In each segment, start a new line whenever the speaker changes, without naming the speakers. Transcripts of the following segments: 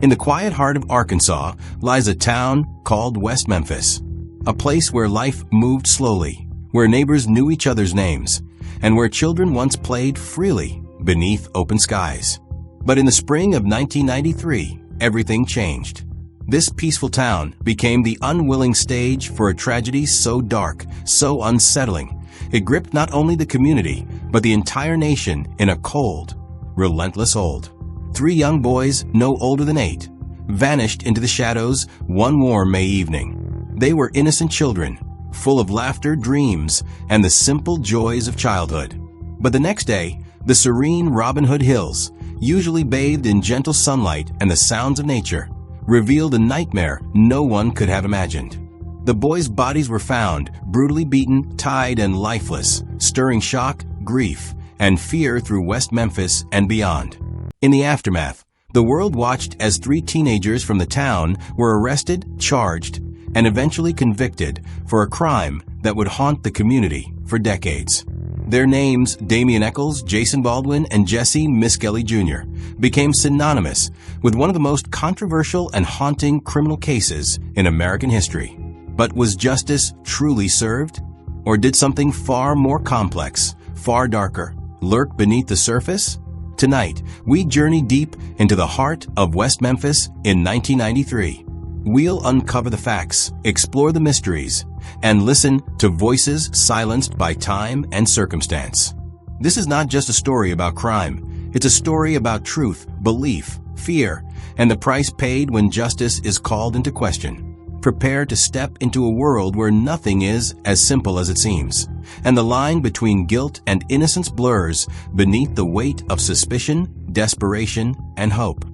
In the quiet heart of Arkansas lies a town called West Memphis, a place where life moved slowly, where neighbors knew each other's names, and where children once played freely beneath open skies. But in the spring of 1993, everything changed. This peaceful town became the unwilling stage for a tragedy so dark, so unsettling. It gripped not only the community, but the entire nation in a cold, relentless hold. 3 young boys, no older than 8, vanished into the shadows one warm May evening. They were innocent children, full of laughter, dreams, and the simple joys of childhood. But the next day, the serene Robin Hood Hills, usually bathed in gentle sunlight and the sounds of nature, revealed a nightmare no one could have imagined. The boys' bodies were found, brutally beaten, tied, and lifeless, stirring shock, grief, and fear through West Memphis and beyond. In the aftermath, the world watched as 3 teenagers from the town were arrested, charged, and eventually convicted for a crime that would haunt the community for decades. Their names, Damian Eccles, Jason Baldwin, and Jesse Miskelly Jr., became synonymous with one of the most controversial and haunting criminal cases in American history. But was justice truly served? Or did something far more complex, far darker, lurk beneath the surface? Tonight, we journey deep into the heart of West Memphis in 1993. We'll uncover the facts, explore the mysteries, and listen to voices silenced by time and circumstance. This is not just a story about crime. It's a story about truth, belief, fear, and the price paid when justice is called into question. Prepare to step into a world where nothing is as simple as it seems, and the line between guilt and innocence blurs beneath the weight of suspicion, desperation, and hope.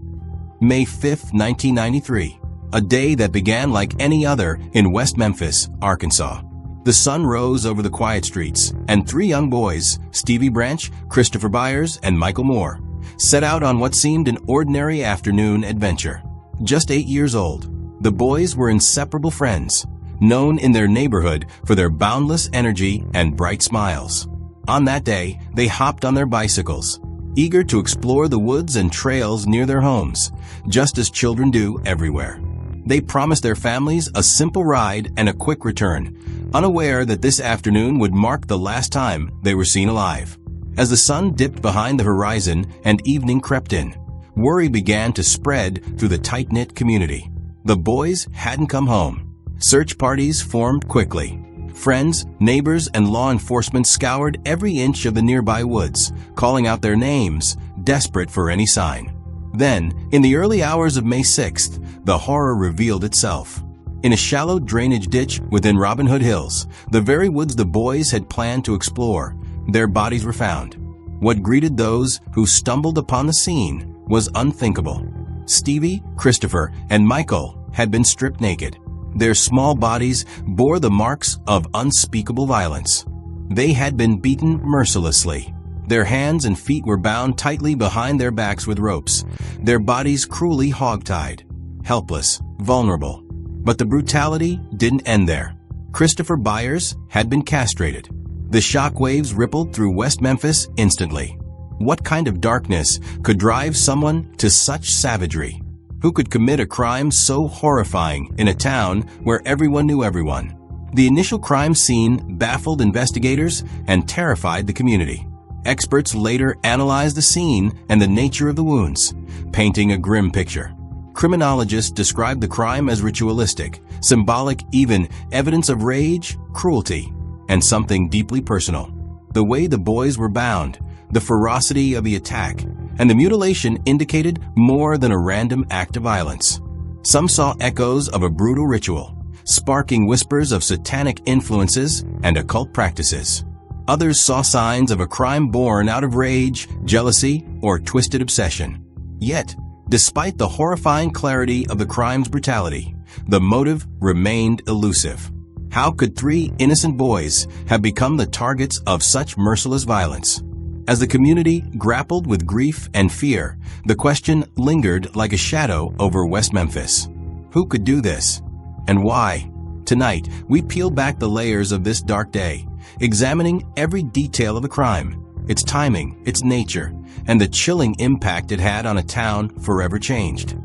May 5, 1993. A day that began like any other in West Memphis, Arkansas. The sun rose over the quiet streets, and 3 young boys, Stevie Branch, Christopher Byers, and Michael Moore, set out on what seemed an ordinary afternoon adventure. Just 8 years old, the boys were inseparable friends, known in their neighborhood for their boundless energy and bright smiles. On that day, they hopped on their bicycles, eager to explore the woods and trails near their homes, just as children do everywhere. They promised their families a simple ride and a quick return, unaware that this afternoon would mark the last time they were seen alive. As the sun dipped behind the horizon and evening crept in, worry began to spread through the tight-knit community. The boys hadn't come home. Search parties formed quickly. Friends, neighbors, and law enforcement scoured every inch of the nearby woods, calling out their names, desperate for any sign. Then, in the early hours of May 6th, the horror revealed itself. In a shallow drainage ditch within Robin Hood Hills, the very woods the boys had planned to explore, their bodies were found. What greeted those who stumbled upon the scene was unthinkable. Stevie, Christopher, and Michael had been stripped naked. Their small bodies bore the marks of unspeakable violence. They had been beaten mercilessly. Their hands and feet were bound tightly behind their backs with ropes, their bodies cruelly hog-tied, helpless, vulnerable. But the brutality didn't end there. Christopher Byers had been castrated. The shockwaves rippled through West Memphis instantly. What kind of darkness could drive someone to such savagery? Who could commit a crime so horrifying in a town where everyone knew everyone? The initial crime scene baffled investigators and terrified the community. Experts later analyzed the scene and the nature of the wounds, painting a grim picture. Criminologists described the crime as ritualistic, symbolic, even evidence of rage, cruelty, and something deeply personal. The way the boys were bound, the ferocity of the attack, and the mutilation indicated more than a random act of violence. Some saw echoes of a brutal ritual, sparking whispers of satanic influences and occult practices. Others saw signs of a crime born out of rage, jealousy, or twisted obsession. Yet, despite the horrifying clarity of the crime's brutality, the motive remained elusive. How could 3 innocent boys have become the targets of such merciless violence? As the community grappled with grief and fear, the question lingered like a shadow over West Memphis. Who could do this? And why? Tonight, we peel back the layers of this dark day, examining every detail of the crime, its timing, its nature, and the chilling impact it had on a town forever changed.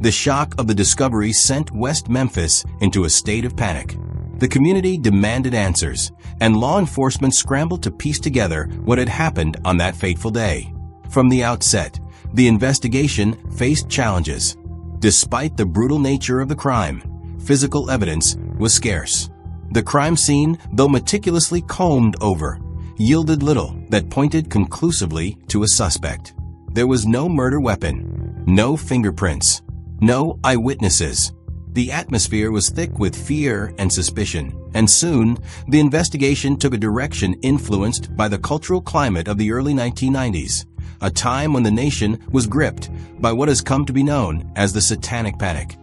The shock of the discovery sent West Memphis into a state of panic. The community demanded answers, and law enforcement scrambled to piece together what had happened on that fateful day. From the outset, the investigation faced challenges. Despite the brutal nature of the crime, physical evidence was scarce. The crime scene, though meticulously combed over, yielded little that pointed conclusively to a suspect. There was no murder weapon, no fingerprints, no eyewitnesses. The atmosphere was thick with fear and suspicion, and soon the investigation took a direction influenced by the cultural climate of the early 1990s, a time when the nation was gripped by what has come to be known as the satanic panic.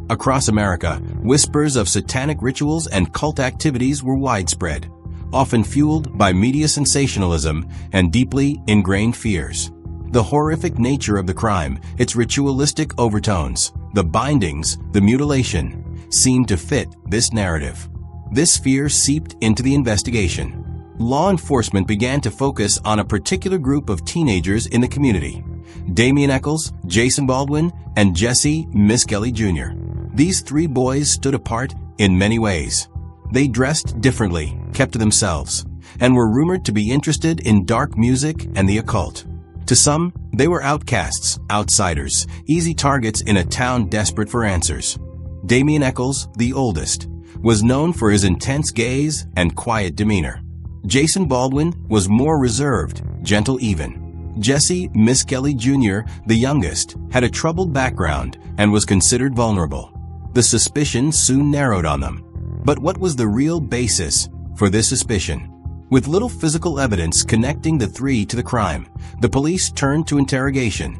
Across America, whispers of satanic rituals and cult activities were widespread, often fueled by media sensationalism and deeply ingrained fears. The horrific nature of the crime, its ritualistic overtones, the bindings, the mutilation, seemed to fit this narrative. This fear seeped into the investigation. Law enforcement began to focus on a particular group of teenagers in the community: Damian Eccles, Jason Baldwin, and Jesse Miskelly Jr. These three boys stood apart in many ways. They dressed differently, kept to themselves, and were rumored to be interested in dark music and the occult. To some, they were outcasts, outsiders, easy targets in a town desperate for answers. Damian Eccles, the oldest, was known for his intense gaze and quiet demeanor. Jason Baldwin was more reserved, gentle even. Jesse Miskelly Jr., the youngest, had a troubled background and was considered vulnerable. The suspicion soon narrowed on them. But what was the real basis for this suspicion? With little physical evidence connecting the three to the crime, the police turned to interrogation,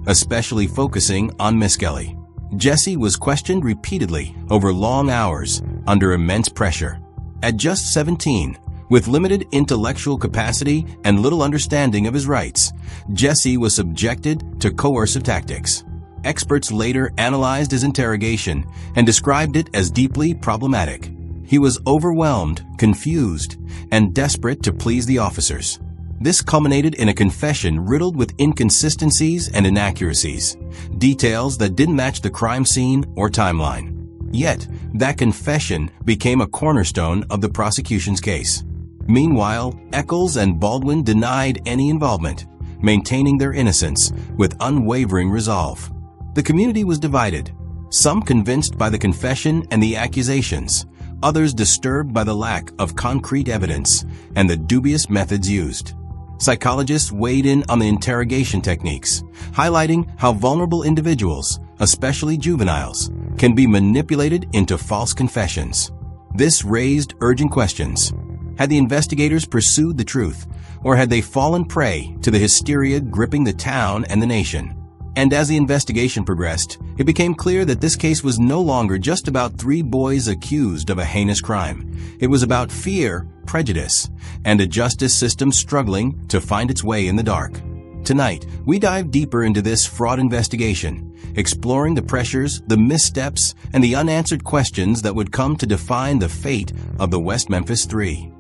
especially focusing on Miskelly. Jesse was questioned repeatedly over long hours under immense pressure. At just 17, with limited intellectual capacity and little understanding of his rights, Jesse was subjected to coercive tactics. Experts later analyzed his interrogation and described it as deeply problematic. He was overwhelmed, confused, and desperate to please the officers. This culminated in a confession riddled with inconsistencies and inaccuracies, details that didn't match the crime scene or timeline. Yet, that confession became a cornerstone of the prosecution's case. Meanwhile, Eccles and Baldwin denied any involvement, maintaining their innocence with unwavering resolve. The community was divided, some convinced by the confession and the accusations, others disturbed by the lack of concrete evidence and the dubious methods used. Psychologists weighed in on the interrogation techniques, highlighting how vulnerable individuals, especially juveniles, can be manipulated into false confessions. This raised urgent questions. Had the investigators pursued the truth, or had they fallen prey to the hysteria gripping the town and the nation? And as the investigation progressed, it became clear that this case was no longer just about three boys accused of a heinous crime. It was about fear, prejudice, and a justice system struggling to find its way in the dark. Tonight, we dive deeper into this fraught investigation, exploring the pressures, the missteps, and the unanswered questions that would come to define the fate of the West Memphis Three.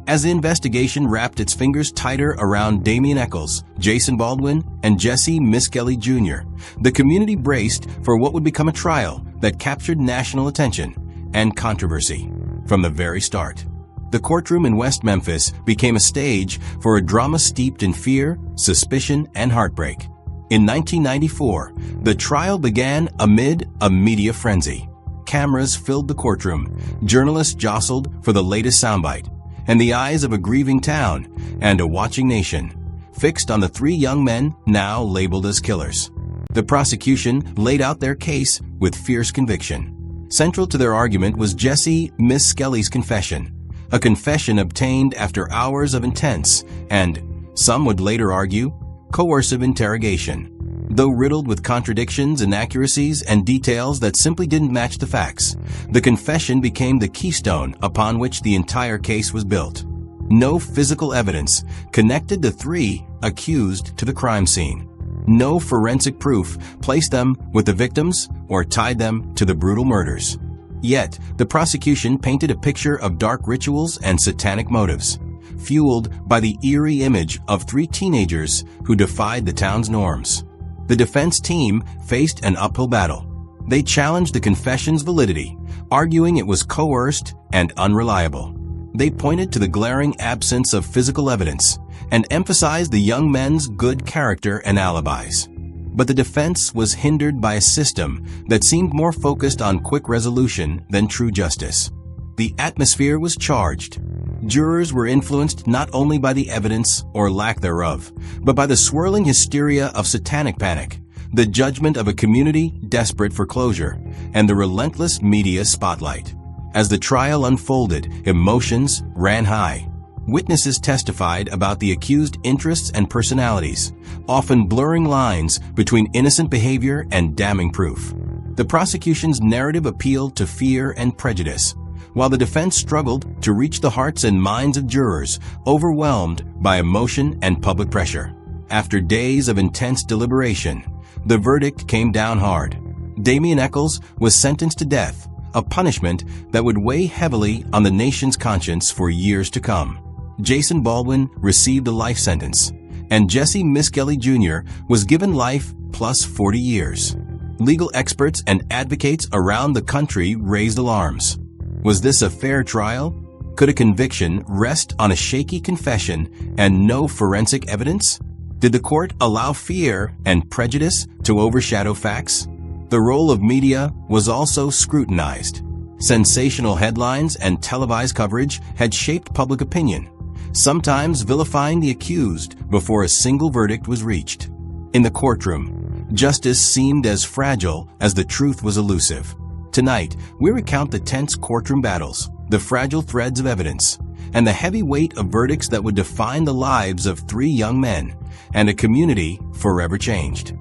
As the investigation wrapped its fingers tighter around Damian Eccles, Jason Baldwin, and Jesse Miskelly Jr., the community braced for what would become a trial that captured national attention and controversy from the very start. The courtroom in West Memphis became a stage for a drama steeped in fear, suspicion, and heartbreak. In 1994, the trial began amid a media frenzy. Cameras filled the courtroom, journalists jostled for the latest soundbite, and the eyes of a grieving town and a watching nation fixed on the three young men now labeled as killers. The prosecution laid out their case with fierce conviction. Central to their argument was Jesse Miskelly's confession, a confession obtained after hours of intense and, some would later argue, coercive interrogation. Though riddled with contradictions, inaccuracies, and details that simply didn't match the facts, the confession became the keystone upon which the entire case was built. No physical evidence connected the three accused to the crime scene. No forensic proof placed them with the victims or tied them to the brutal murders. Yet, the prosecution painted a picture of dark rituals and satanic motives, fueled by the eerie image of three teenagers who defied the town's norms. The defense team faced an uphill battle. They challenged the confession's validity, arguing it was coerced and unreliable. They pointed to the glaring absence of physical evidence and emphasized the young men's good character and alibis. But the defense was hindered by a system that seemed more focused on quick resolution than true justice. The atmosphere was charged. Jurors were influenced not only by the evidence or lack thereof, but by the swirling hysteria of satanic panic, the judgment of a community desperate for closure, and the relentless media spotlight. As the trial unfolded, emotions ran high. Witnesses testified about the accused interests and personalities, often blurring lines between innocent behavior and damning proof. The prosecution's narrative appealed to fear and prejudice, while the defense struggled to reach the hearts and minds of jurors overwhelmed by emotion and public pressure. After days of intense deliberation, the verdict came down hard. Damian Echols was sentenced to death, a punishment that would weigh heavily on the nation's conscience for years to come. Jason Baldwin received a life sentence, and Jesse Miskelly Jr. was given life plus 40 years. Legal experts and advocates around the country raised alarms. Was this a fair trial? Could a conviction rest on a shaky confession and no forensic evidence? Did the court allow fear and prejudice to overshadow facts? The role of media was also scrutinized. Sensational headlines and televised coverage had shaped public opinion, sometimes vilifying the accused before a single verdict was reached. In the courtroom, justice seemed as fragile as the truth was elusive. Tonight, we recount the tense courtroom battles, the fragile threads of evidence, and the heavy weight of verdicts that would define the lives of 3 young men and a community forever changed.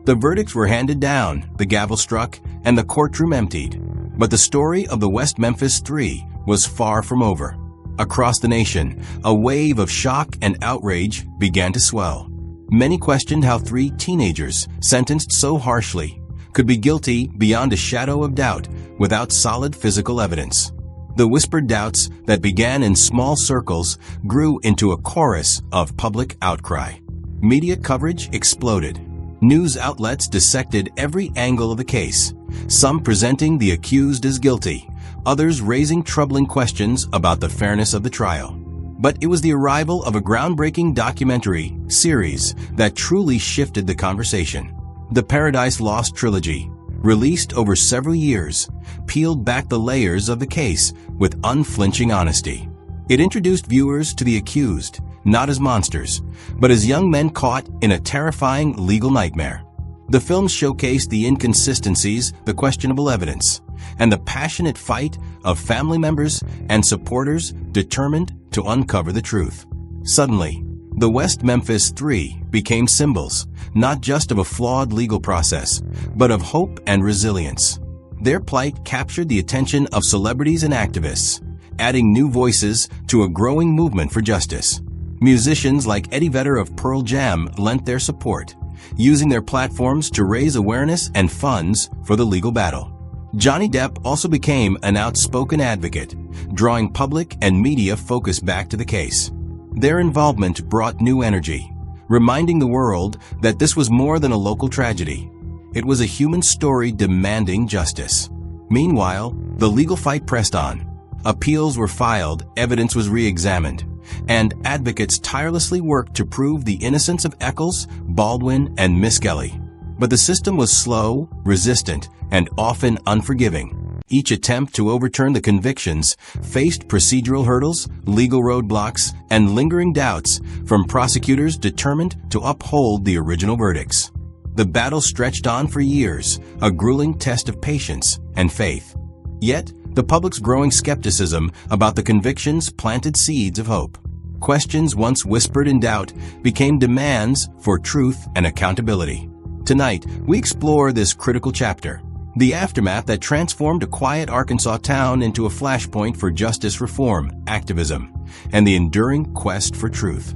The verdicts were handed down, the gavel struck, and the courtroom emptied. But the story of the West Memphis Three was far from over. Across the nation, a wave of shock and outrage began to swell. Many questioned how 3 teenagers, sentenced so harshly, could be guilty beyond a shadow of doubt without solid physical evidence. The whispered doubts that began in small circles grew into a chorus of public outcry. Media coverage exploded. News outlets dissected every angle of the case, some presenting the accused as guilty, others raising troubling questions about the fairness of the trial. But it was the arrival of a groundbreaking documentary series that truly shifted the conversation. The Paradise Lost trilogy, released over several years, peeled back the layers of the case with unflinching honesty. It introduced viewers to the accused, not as monsters, but as young men caught in a terrifying legal nightmare. The film showcased the inconsistencies, the questionable evidence, and the passionate fight of family members and supporters determined to uncover the truth. Suddenly, the West Memphis Three became symbols, not just of a flawed legal process, but of hope and resilience. Their plight captured the attention of celebrities and activists, adding new voices to a growing movement for justice. Musicians like Eddie Vedder of Pearl Jam lent their support, using their platforms to raise awareness and funds for the legal battle. Johnny Depp also became an outspoken advocate, drawing public and media focus back to the case. Their involvement brought new energy, reminding the world that this was more than a local tragedy. It was a human story demanding justice. Meanwhile, the legal fight pressed on. Appeals were filed, evidence was re-examined, and advocates tirelessly worked to prove the innocence of Echols, Baldwin, and Miskelly. But the system was slow, resistant, and often unforgiving. Each attempt to overturn the convictions faced procedural hurdles, legal roadblocks, and lingering doubts from prosecutors determined to uphold the original verdicts. The battle stretched on for years, a grueling test of patience and faith. Yet, the public's growing skepticism about the convictions planted seeds of hope. Questions once whispered in doubt became demands for truth and accountability. Tonight, we explore this critical chapter, the aftermath that transformed a quiet Arkansas town into a flashpoint for justice reform, activism, and the enduring quest for truth.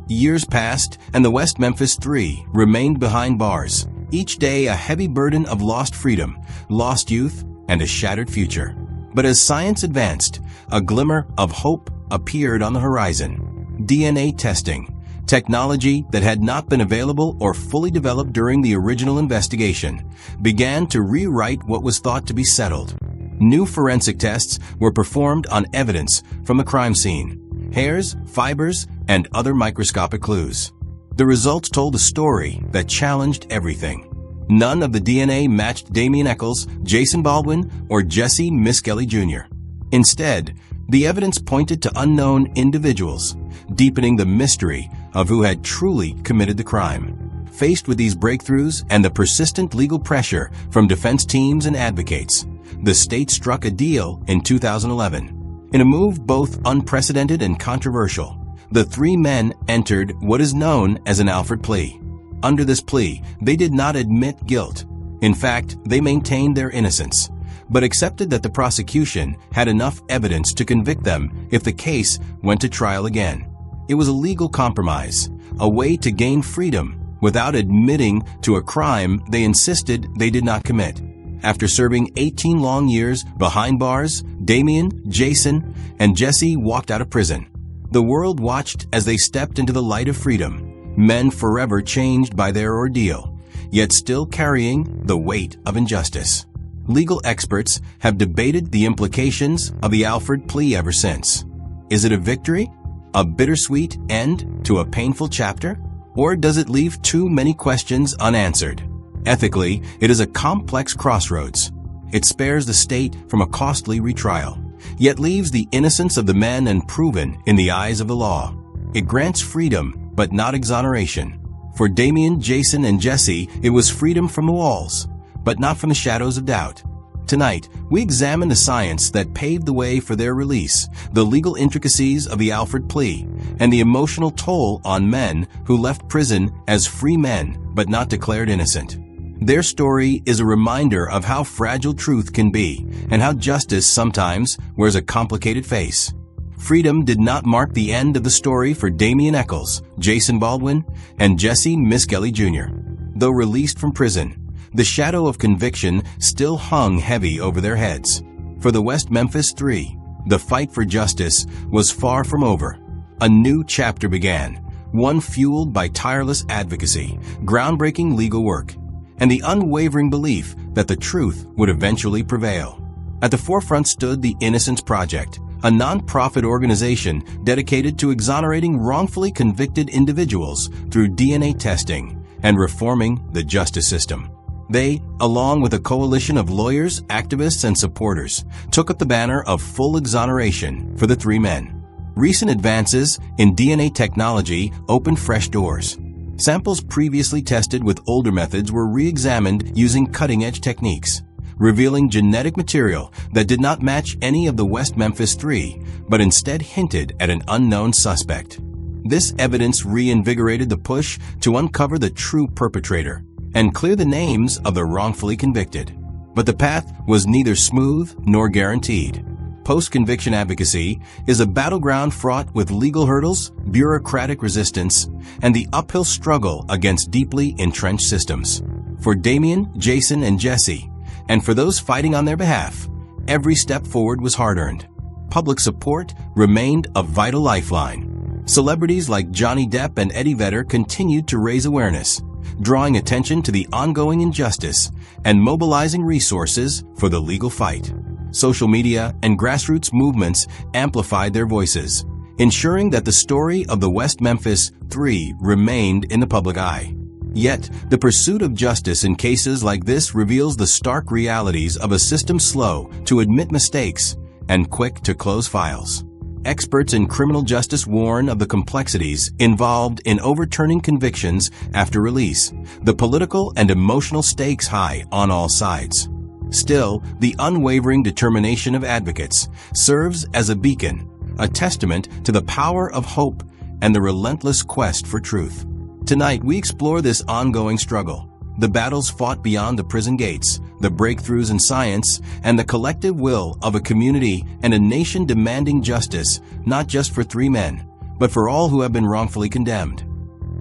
Years passed, and the West Memphis Three remained behind bars, each day a heavy burden of lost freedom, lost youth, and a shattered future. But as science advanced, a glimmer of hope appeared on the horizon. DNA testing, Technology that had not been available or fully developed during the original investigation began to rewrite what was thought to be settled. New forensic tests were performed on evidence from the crime scene, hairs, fibers, and other microscopic clues. The results told a story that challenged everything. None of the DNA matched Damien Echols, Jason Baldwin, or Jesse Miskelly Jr. Instead, the evidence pointed to unknown individuals, deepening the mystery of who had truly committed the crime. Faced with these breakthroughs and the persistent legal pressure from defense teams and advocates, the state struck a deal in 2011. In a move both unprecedented and controversial, the three men entered what is known as an Alford plea. Under this plea, they did not admit guilt. In fact, they maintained their innocence, but accepted that the prosecution had enough evidence to convict them if the case went to trial again. It was a legal compromise, a way to gain freedom without admitting to a crime they insisted they did not commit. After serving 18 long years behind bars, Damien, Jason, and Jesse walked out of prison. The world watched as they stepped into the light of freedom, men forever changed by their ordeal, yet still carrying the weight of injustice. Legal experts have debated the implications of the Alford plea ever since. Is it a victory? A bittersweet end to a painful chapter? Or does it leave too many questions unanswered? Ethically, it is a complex crossroads. It spares the state from a costly retrial, yet leaves the innocence of the men unproven in the eyes of the law. It grants freedom, but not exoneration. For Damien, Jason, and Jesse, it was freedom from the walls, but not from the shadows of doubt. Tonight, we examine the science that paved the way for their release, the legal intricacies of the Alford plea, and the emotional toll on men who left prison as free men but not declared innocent. Their story is a reminder of how fragile truth can be and how justice sometimes wears a complicated face. Freedom did not mark the end of the story for Damien Echols, Jason Baldwin, and Jesse Miskelly Jr. Though released from prison, the shadow of conviction still hung heavy over their heads. For the West Memphis Three, the fight for justice was far from over. A new chapter began, one fueled by tireless advocacy, groundbreaking legal work, and the unwavering belief that the truth would eventually prevail. At the forefront stood the Innocence Project, a non-profit organization dedicated to exonerating wrongfully convicted individuals through DNA testing and reforming the justice system. They, along with a coalition of lawyers, activists, and supporters, took up the banner of full exoneration for the three men. Recent advances in DNA technology opened fresh doors. Samples previously tested with older methods were re-examined using cutting-edge techniques, revealing genetic material that did not match any of the West Memphis Three, but instead hinted at an unknown suspect. This evidence reinvigorated the push to uncover the true perpetrator and clear the names of the wrongfully convicted. But the path was neither smooth nor guaranteed. Post-conviction advocacy is a battleground fraught with legal hurdles, bureaucratic resistance, and the uphill struggle against deeply entrenched systems. For Damien, Jason, and Jesse, and for those fighting on their behalf, every step forward was hard-earned. Public support remained a vital lifeline. Celebrities like Johnny Depp and Eddie Vedder continued to raise awareness, drawing attention to the ongoing injustice and mobilizing resources for the legal fight. Social media and grassroots movements amplified their voices, ensuring that the story of the West Memphis Three remained in the public eye. Yet, the pursuit of justice in cases like this reveals the stark realities of a system slow to admit mistakes and quick to close files. Experts in criminal justice warn of the complexities involved in overturning convictions after release, the political and emotional stakes high on all sides. Still, the unwavering determination of advocates serves as a beacon, a testament to the power of hope and the relentless quest for truth. Tonight, we explore this ongoing struggle, the battles fought beyond the prison gates, the breakthroughs in science, and the collective will of a community and a nation demanding justice, not just for three men, but for all who have been wrongfully condemned.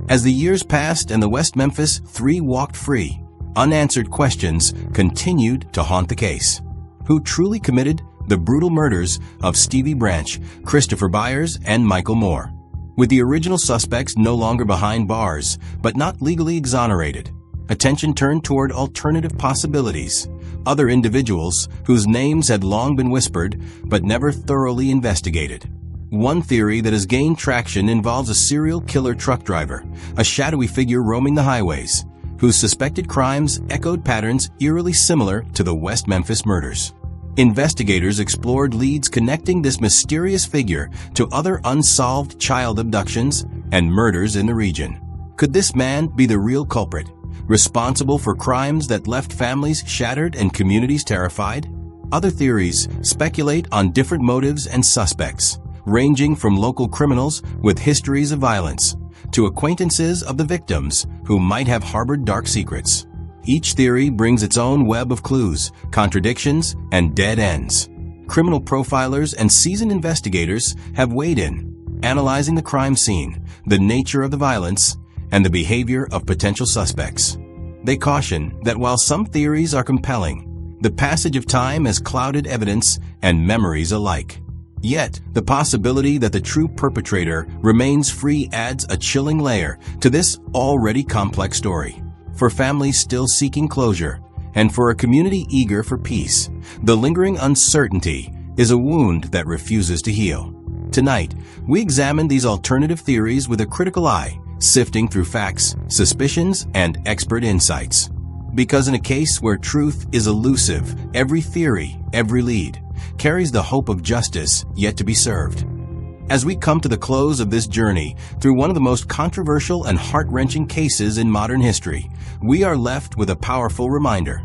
As the years passed and the West Memphis Three walked free, unanswered questions continued to haunt the case. Who truly committed the brutal murders of Stevie Branch, Christopher Byers, and Michael Moore? With the original suspects no longer behind bars, but not legally exonerated, attention turned toward alternative possibilities, other individuals whose names had long been whispered but never thoroughly investigated. One theory that has gained traction involves a serial killer truck driver, a shadowy figure roaming the highways, whose suspected crimes echoed patterns eerily similar to the West Memphis murders. Investigators explored leads connecting this mysterious figure to other unsolved child abductions and murders in the region. Could this man be the real culprit, responsible for crimes that left families shattered and communities terrified? Other theories speculate on different motives and suspects, ranging from local criminals with histories of violence to acquaintances of the victims who might have harbored dark secrets. Each theory brings its own web of clues, contradictions, and dead ends. Criminal profilers and seasoned investigators have weighed in, analyzing the crime scene, the nature of the violence, and the behavior of potential suspects. They caution that while some theories are compelling, the passage of time has clouded evidence and memories alike. Yet, the possibility that the true perpetrator remains free adds a chilling layer to this already complex story. For families still seeking closure, and for a community eager for peace, the lingering uncertainty is a wound that refuses to heal. Tonight, we examine these alternative theories with a critical eye, sifting through facts, suspicions, and expert insights. Because in a case where truth is elusive, every theory, every lead, carries the hope of justice yet to be served. As we come to the close of this journey through one of the most controversial and heart-wrenching cases in modern history, we are left with a powerful reminder.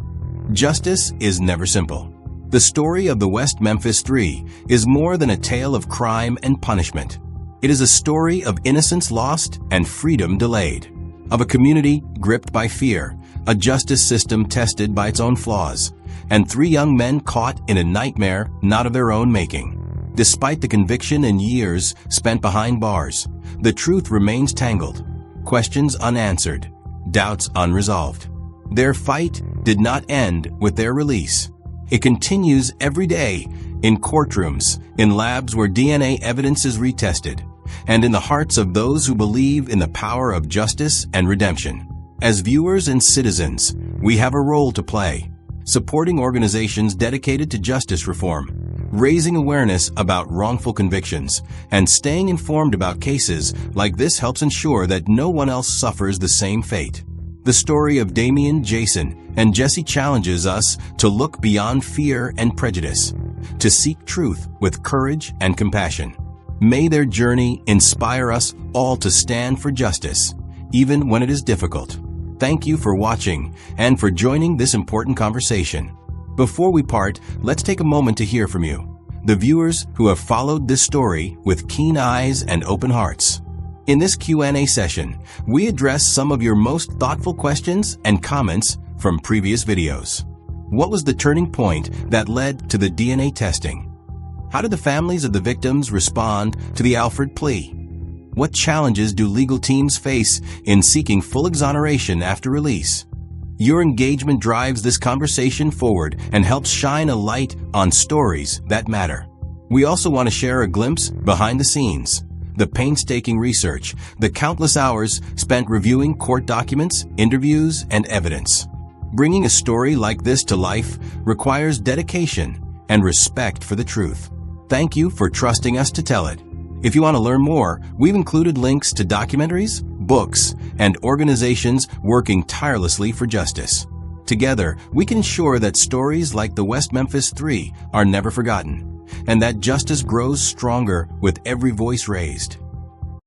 Justice is never simple. The story of the West Memphis Three is more than a tale of crime and punishment. It is a story of innocence lost and freedom delayed, of a community gripped by fear, a justice system tested by its own flaws, and three young men caught in a nightmare not of their own making. Despite the conviction and years spent behind bars, the truth remains tangled, questions unanswered, doubts unresolved. Their fight did not end with their release. It continues every day in courtrooms, in labs where DNA evidence is retested, and in the hearts of those who believe in the power of justice and redemption. As viewers and citizens, we have a role to play, supporting organizations dedicated to justice reform, raising awareness about wrongful convictions, and staying informed about cases like this helps ensure that no one else suffers the same fate. The story of Damien, Jason, and Jesse challenges us to look beyond fear and prejudice, to seek truth with courage and compassion. May their journey inspire us all to stand for justice, even when it is difficult. Thank you for watching and for joining this important conversation. Before we part, let's take a moment to hear from you, the viewers who have followed this story with keen eyes and open hearts. In this Q&A session, we address some of your most thoughtful questions and comments from previous videos. What was the turning point that led to the DNA testing? How did the families of the victims respond to the Alford plea? What challenges do legal teams face in seeking full exoneration after release? Your engagement drives this conversation forward and helps shine a light on stories that matter. We also want to share a glimpse behind the scenes, the painstaking research, the countless hours spent reviewing court documents, interviews, and evidence. Bringing a story like this to life requires dedication and respect for the truth. Thank you for trusting us to tell it. If you want to learn more, we've included links to documentaries, books, and organizations working tirelessly for justice. Together, we can ensure that stories like the West Memphis Three are never forgotten, and that justice grows stronger with every voice raised.